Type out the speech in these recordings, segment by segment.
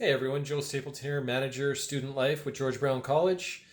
Hey everyone, Joe Stapleton here, Manager Student Life with George Brown College.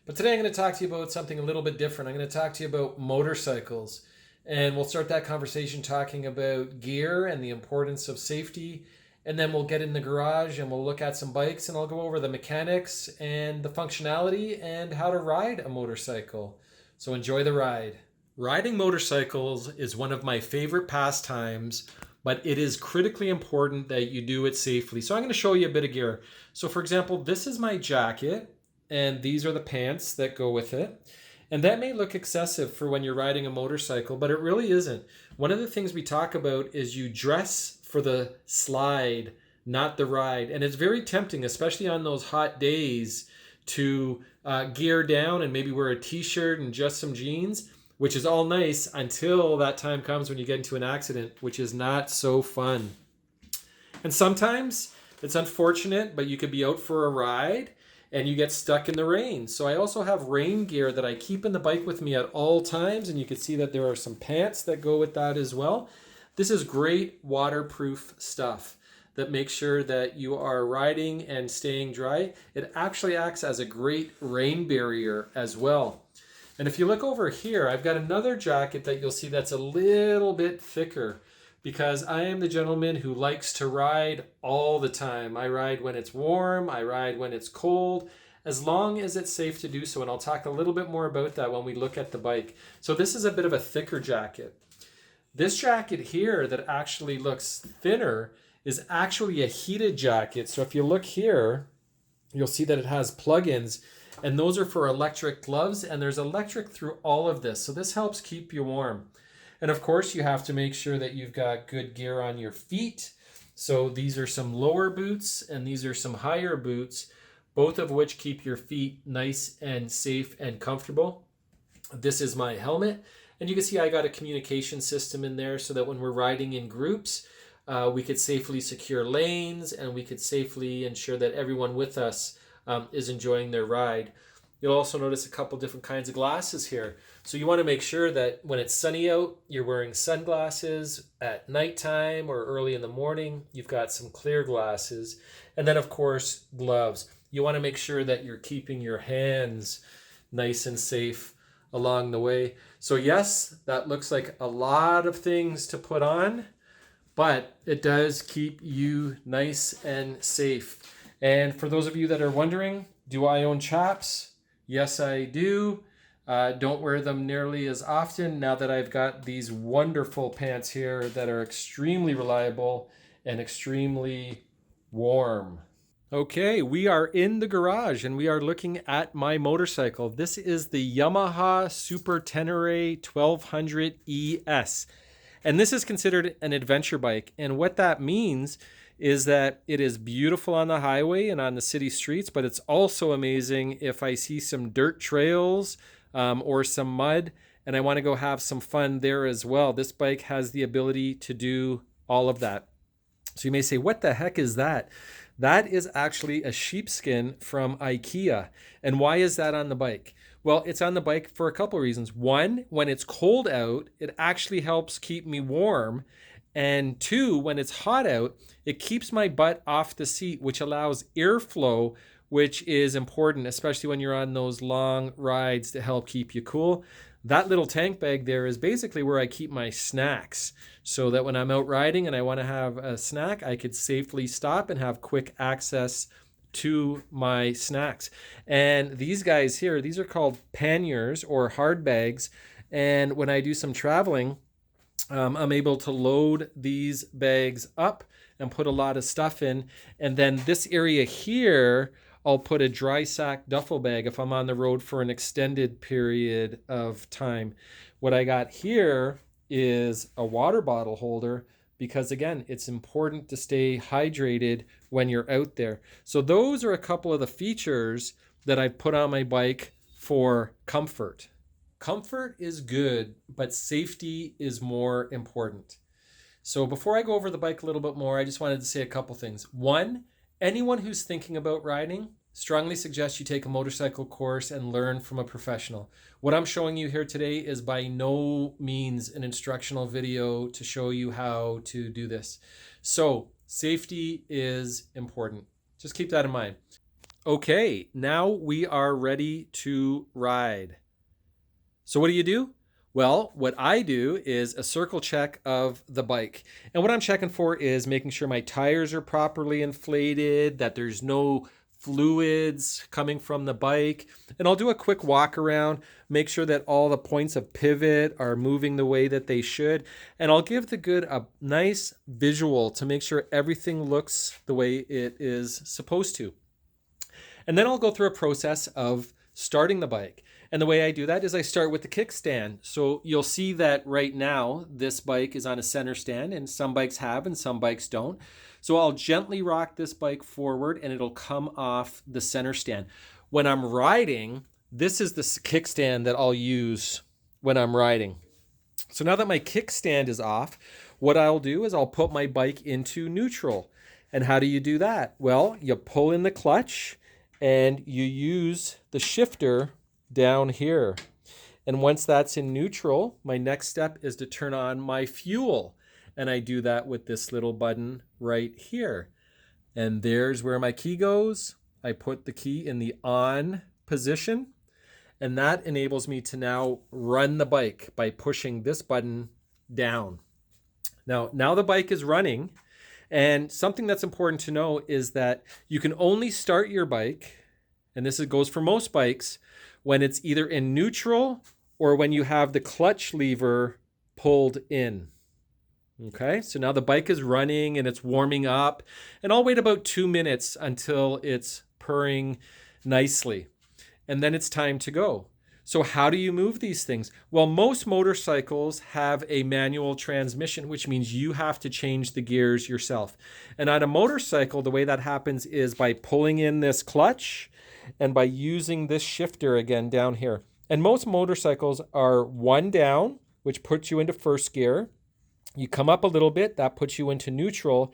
But today I'm going to talk to you about something a little bit different. I'm going to talk to you about motorcycles. And we'll start that conversation talking about gear and the importance of safety. And then we'll get in the garage and we'll look at some bikes and I'll go over the mechanics and the functionality and how to ride a motorcycle. So enjoy the ride. Riding motorcycles is one of my favorite pastimes, but it is critically important that you do it safely. So I'm going to show you a bit of gear. So for example, this is my jacket and these are the pants that go with it. And that may look excessive for when you're riding a motorcycle, but it really isn't. One of the things we talk about is you dress for the slide, not the ride. And it's very tempting, especially on those hot days, to gear down and maybe wear a t-shirt and just some jeans, which is all nice until that time comes when you get into an accident, which is not so fun. And sometimes it's unfortunate, but you could be out for a ride and you get stuck in the rain. So I also have rain gear that I keep in the bike with me at all times, and you can see that there are some pants that go with that as well. This is great waterproof stuff that makes sure that you are riding and staying dry. It actually acts as a great rain barrier as well. And if you look over here, I've got another jacket that you'll see that's a little bit thicker because I am the gentleman who likes to ride all the time. I ride when it's warm, I ride when it's cold, as long as it's safe to do so. And I'll talk a little bit more about that when we look at the bike. So this is a bit of a thicker jacket. This jacket here that actually looks thinner is actually a heated jacket. So if you look here, you'll see that it has plug-ins. And those are for electric gloves, and there's electric through all of this. So this helps keep you warm. And of course, you have to make sure that you've got good gear on your feet. So these are some lower boots, and these are some higher boots, both of which keep your feet nice and safe and comfortable. This is my helmet. And you can see I got a communication system in there so that when we're riding in groups, we could safely secure lanes, and we could safely ensure that everyone with us is enjoying their ride. You'll also notice a couple different kinds of glasses here. So you want to make sure that when it's sunny out, you're wearing sunglasses. At nighttime or early in the morning, you've got some clear glasses. And then of course, gloves. You want to make sure that you're keeping your hands nice and safe along the way. So yes, that looks like a lot of things to put on, but it does keep you nice and safe. And for those of you that are wondering, do I own chaps? Yes, I do. Don't wear them nearly as often now that I've got these wonderful pants here that are extremely reliable and extremely warm. Okay, we are in the garage and we are looking at my motorcycle. This is the Yamaha Super Tenere 1200 ES. And this is considered an adventure bike. And what that means is that it is beautiful on the highway and on the city streets, but it's also amazing if I see some dirt trails or some mud and I want to go have some fun there as well. This bike has the ability to do all of that. So you may say, what the heck is that? That is actually a sheepskin from IKEA. And why is that on the bike? Well, it's on the bike for a couple of reasons. One, when it's cold out, it actually helps keep me warm. And two, when it's hot out, it keeps my butt off the seat, which allows airflow, which is important, especially when you're on those long rides to help keep you cool. That little tank bag there is basically where I keep my snacks so that when I'm out riding and I want to have a snack, I could safely stop and have quick access to my snacks. And these guys here, these are called panniers or hard bags. And when I do some traveling, I'm able to load these bags up and put a lot of stuff in. And then this area here, I'll put a dry sack duffel bag if I'm on the road for an extended period of time. What I got here is a water bottle holder because again, it's important to stay hydrated when you're out there. So those are a couple of the features that I put on my bike for comfort. Comfort is good, but safety is more important. So before I go over the bike a little bit more, I just wanted to say a couple things. One, anyone who's thinking about riding, strongly suggest you take a motorcycle course and learn from a professional. What I'm showing you here today is by no means an instructional video to show you how to do this. So safety is important. Just keep that in mind. Okay, now we are ready to ride. So what do? Well, what I do is a circle check of the bike. And what I'm checking for is making sure my tires are properly inflated, that there's no fluids coming from the bike. And I'll do a quick walk around, make sure that all the points of pivot are moving the way that they should. And I'll give the good a nice visual to make sure everything looks the way it is supposed to. And then I'll go through a process of starting the bike. And the way I do that is I start with the kickstand. So you'll see that right now, this bike is on a center stand, and some bikes have and some bikes don't. So I'll gently rock this bike forward and it'll come off the center stand. When I'm riding, this is the kickstand that I'll use when I'm riding. So now that my kickstand is off, what I'll do is I'll put my bike into neutral. And how do you do that? Well, you pull in the clutch and you use the shifter down here. And once that's in neutral, my next step is to turn on my fuel. And I do that with this little button right here. And there's where my key goes. I put the key in the on position, and that enables me to now run the bike by pushing this button down. Now the bike is running, and something that's important to know is that you can only start your bike, and this goes for most bikes, when it's either in neutral or when you have the clutch lever pulled in. Okay, so now the bike is running and it's warming up, and I'll wait about 2 minutes until it's purring nicely, and then it's time to go. So how do you move these things? Well, most motorcycles have a manual transmission, which means you have to change the gears yourself. And on a motorcycle, the way that happens is by pulling in this clutch and by using this shifter again down here. And most motorcycles are one down, which puts you into first gear. You come up a little bit, that puts you into neutral.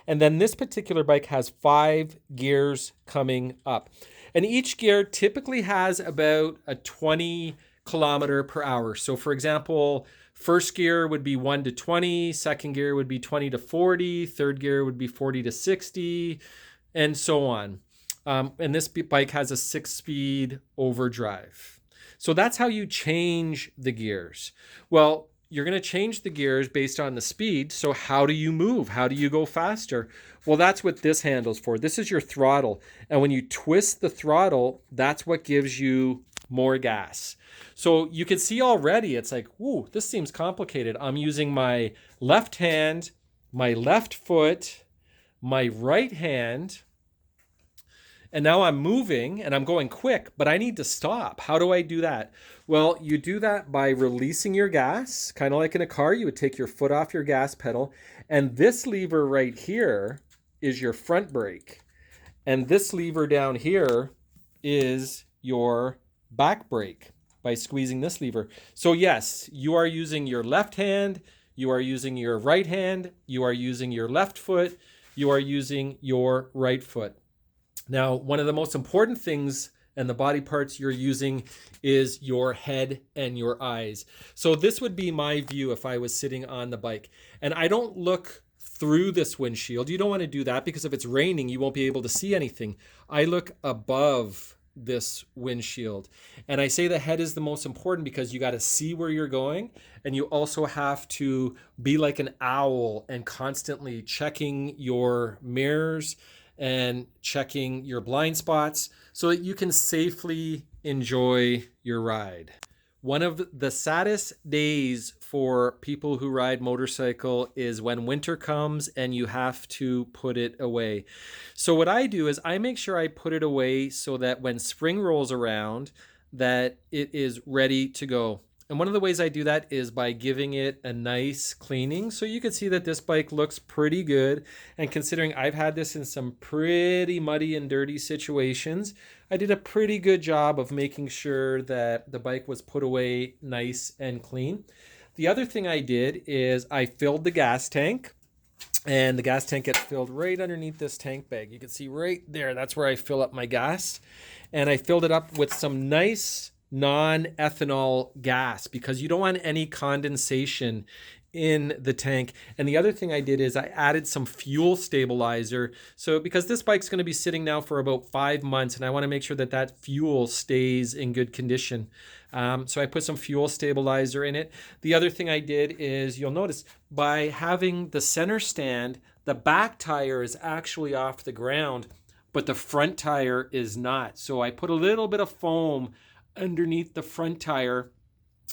And then this particular bike has 5 gears coming up. And each gear typically has about a 20 kilometer per hour. So for example, first gear would be 1 to 20, second gear would be 20 to 40, third gear would be 40 to 60, and so on. And this bike has a 6-speed overdrive. So that's how you change the gears. Well, you're going to change the gears based on the speed. So how do you move? How do you go faster? Well, that's what this handle's for. This is your throttle. And when you twist the throttle, that's what gives you more gas. So you can see already, it's like, whoa, this seems complicated. I'm using my left hand, my left foot, my right hand, and now I'm moving and I'm going quick, but I need to stop. How do I do that? Well, you do that by releasing your gas, kind of like in a car. You would take your foot off your gas pedal, and this lever right here is your front brake. And this lever down here is your back brake by squeezing this lever. So yes, you are using your left hand, you are using your right hand, you are using your left foot, you are using your right foot. Now, one of the most important things and the body parts you're using is your head and your eyes. So this would be my view if I was sitting on the bike. And I don't look through this windshield. You don't want to do that because if it's raining, you won't be able to see anything. I look above this windshield. And I say the head is the most important because you got to see where you're going, and you also have to be like an owl and constantly checking your mirrors and checking your blind spots so that you can safely enjoy your ride. One of the saddest days for people who ride motorcycle is when winter comes and you have to put it away. So what I do is I make sure I put it away so that when spring rolls around, that it is ready to go. And one of the ways I do that is by giving it a nice cleaning. So you can see that this bike looks pretty good. And considering I've had this in some pretty muddy and dirty situations, I did a pretty good job of making sure that the bike was put away nice and clean. The other thing I did is I filled the gas tank, and the gas tank gets filled right underneath this tank bag. You can see right there, that's where I fill up my gas. And I filled it up with some nice non-ethanol gas because you don't want any condensation in the tank. And the other thing I did is I added some fuel stabilizer. So because this bike's going to be sitting now for about 5 months, and I want to make sure that that fuel stays in good condition. So I put some fuel stabilizer in it. The other thing I did is, you'll notice, by having the center stand, the back tire is actually off the ground, but the front tire is not. So I put a little bit of foam underneath the front tire.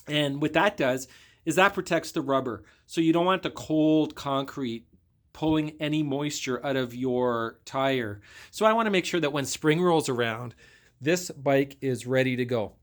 And what that does is that protects the rubber. So you don't want the cold concrete pulling any moisture out of your tire. So I want to make sure that when spring rolls around, this bike is ready to go.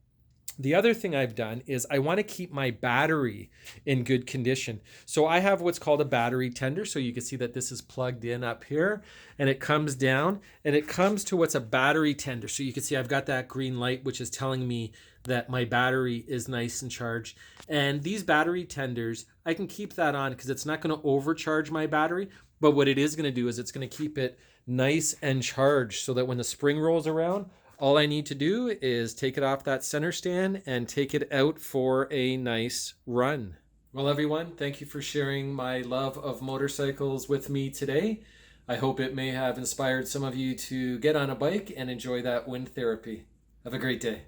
The other thing I've done is I want to keep my battery in good condition. So I have what's called a battery tender. So you can see that this is plugged in up here, and it comes down and it comes to what's a battery tender. So you can see I've got that green light, which is telling me that my battery is nice and charged. And these battery tenders, I can keep that on because it's not going to overcharge my battery. But what it is going to do is it's going to keep it nice and charged so that when the spring rolls around, all I need to do is take it off that center stand and take it out for a nice run. Well, everyone, thank you for sharing my love of motorcycles with me today. I hope it may have inspired some of you to get on a bike and enjoy that wind therapy. Have a great day.